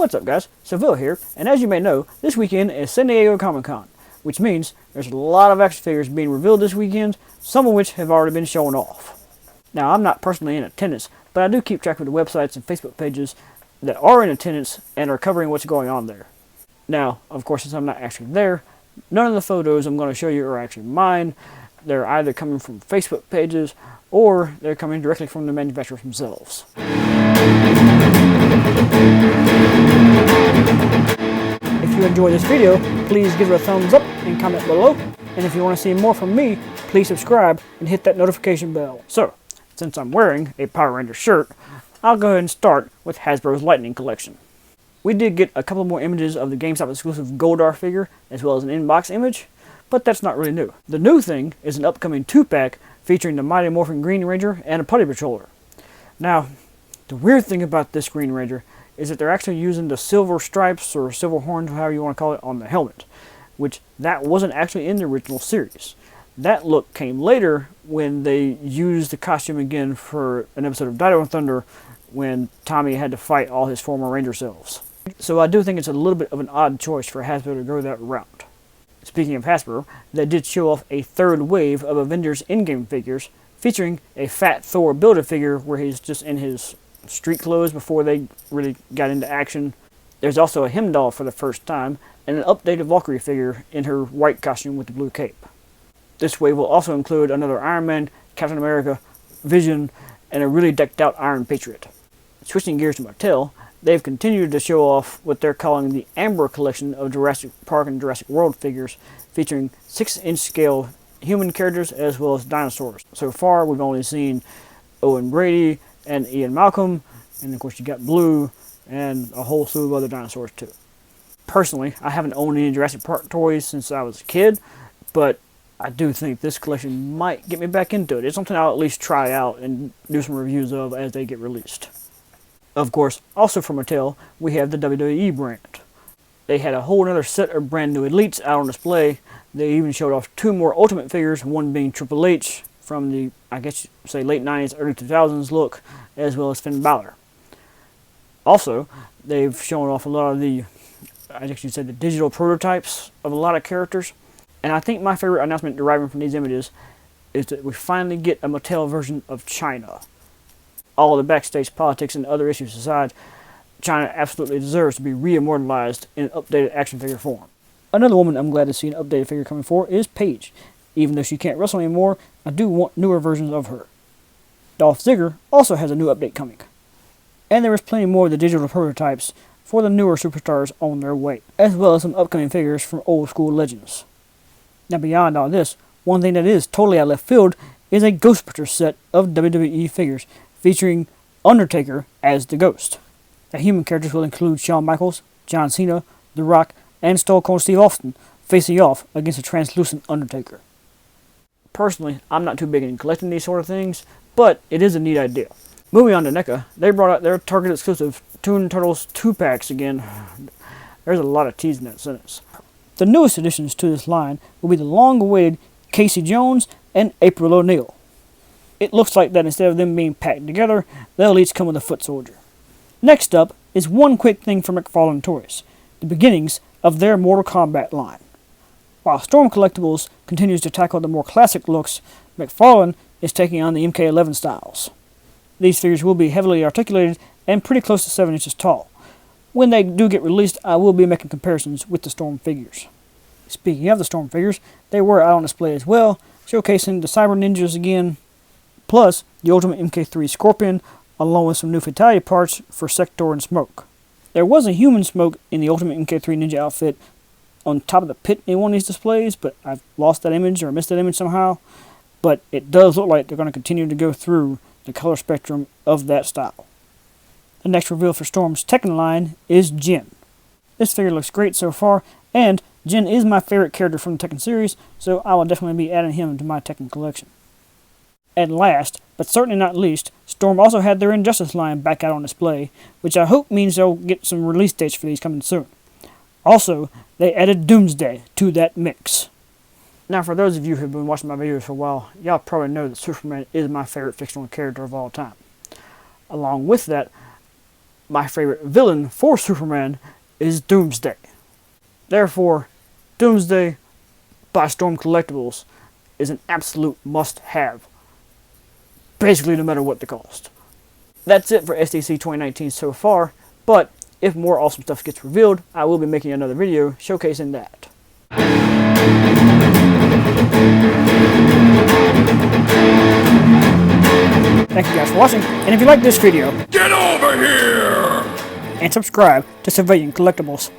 What's up guys, Seville here, and as you may know, this weekend is San Diego Comic-Con, which means there's a lot of action figures being revealed this weekend, some of which have already been shown off. Now I'm not personally in attendance, but I do keep track of the websites and Facebook pages that are in attendance and are covering what's going on there. Now, of course, since I'm not actually there, none of the photos I'm going to show you are actually mine. They're either coming from Facebook pages or they're coming directly from the manufacturers themselves. If you enjoyed this video, please give it a thumbs up and comment below. And if you want to see more from me, please subscribe and hit that notification bell. So, since I'm wearing a Power Ranger shirt, I'll go ahead and start with Hasbro's Lightning collection. We did get a couple more images of the GameStop exclusive Goldar figure, as well as an inbox image, but that's not really new. The new thing is an upcoming 2-pack featuring the Mighty Morphin Green Ranger and a Putty Patroller. Now, the weird thing about this Green Ranger is that they're actually using the silver stripes or silver horns, however you want to call it, on the helmet, which that wasn't actually in the original series. That look came later when they used the costume again for an episode of Dido and Thunder when Tommy had to fight all his former Ranger selves. So I do think it's a little bit of an odd choice for Hasbro to go that route. Speaking of Hasbro, they did show off a third wave of Avengers in-game figures featuring a fat Thor Build-A-Figure where he's just in his street clothes before they really got into action. There's also a Heimdall for the first time and an updated Valkyrie figure in her white costume with the blue cape. This wave will also include another Iron Man, Captain America, Vision, and a really decked out Iron Patriot. Switching gears to Mattel, they've continued to show off what they're calling the Amber collection of Jurassic Park and Jurassic World figures featuring 6-inch scale human characters as well as dinosaurs. So far we've only seen Owen Brady and Ian Malcolm, and of course you got Blue and a whole slew of other dinosaurs too. Personally, I haven't owned any Jurassic Park toys since I was a kid, but I do think this collection might get me back into it. It's something I'll at least try out and do some reviews of as they get released. Of course, also from Mattel, we have the WWE brand. They had a whole other set of brand new Elites out on display. They even showed off 2 more Ultimate figures, one being Triple H from the, I guess you'd say, late 90s, early 2000s look, as well as Finn Balor. Also, they've shown off a lot of the, I guess you'd say, the digital prototypes of a lot of characters. And I think my favorite announcement deriving from these images is that we finally get a Mattel version of China. All the backstage politics and other issues aside, China absolutely deserves to be re-immortalized in an updated action figure form. Another woman I'm glad to see an updated figure coming for is Paige. Even though she can't wrestle anymore, I do want newer versions of her. Dolph Ziggler also has a new update coming. And there is plenty more of the digital prototypes for the newer superstars on their way, as well as some upcoming figures from old school legends. Now beyond all this, one thing that is totally out of left field is a Ghostbusters set of WWE figures featuring Undertaker as the Ghost. The human characters will include Shawn Michaels, John Cena, The Rock, and Stone Cold Steve Austin facing off against a translucent Undertaker. Personally, I'm not too big in collecting these sort of things, but it is a neat idea. Moving on to NECA, they brought out their Target Exclusive Toon Turtles 2-packs again. There's a lot of T's in that sentence. The newest additions to this line will be the long-awaited Casey Jones and April O'Neil. It looks like that instead of them being packed together, they'll each come with a foot soldier. Next up is one quick thing for McFarlane Toys, the beginnings of their Mortal Kombat line. While Storm Collectibles continues to tackle the more classic looks, McFarlane is taking on the MK11 styles. These figures will be heavily articulated and pretty close to 7 inches tall. When they do get released, I will be making comparisons with the Storm figures. Speaking of the Storm figures, they were out on display as well, showcasing the Cyber Ninjas again, plus the Ultimate MK3 Scorpion, along with some new fatality parts for Sector and Smoke. There was a human Smoke in the Ultimate MK3 Ninja outfit on top of the pit in one of these displays, but I've lost that image or missed that image somehow. But it does look like they're going to continue to go through the color spectrum of that style. The next reveal for Storm's Tekken line is Jin. This figure looks great so far, and Jin is my favorite character from the Tekken series, so I will definitely be adding him to my Tekken collection. And last, but certainly not least, Storm also had their Injustice line back out on display, which I hope means they'll get some release dates for these coming soon. Also, they added Doomsday to that mix. Now for those of you who have been watching my videos for a while, y'all probably know that Superman is my favorite fictional character of all time. Along with that, my favorite villain for Superman is Doomsday. Therefore, Doomsday by Storm Collectibles is an absolute must-have. Basically, no matter what the cost. That's it for SDCC 2019 so far, but if more awesome stuff gets revealed, I will be making another video showcasing that. Thank you guys for watching, and if you like this video, Get over here! and subscribe to Civilian Collectibles.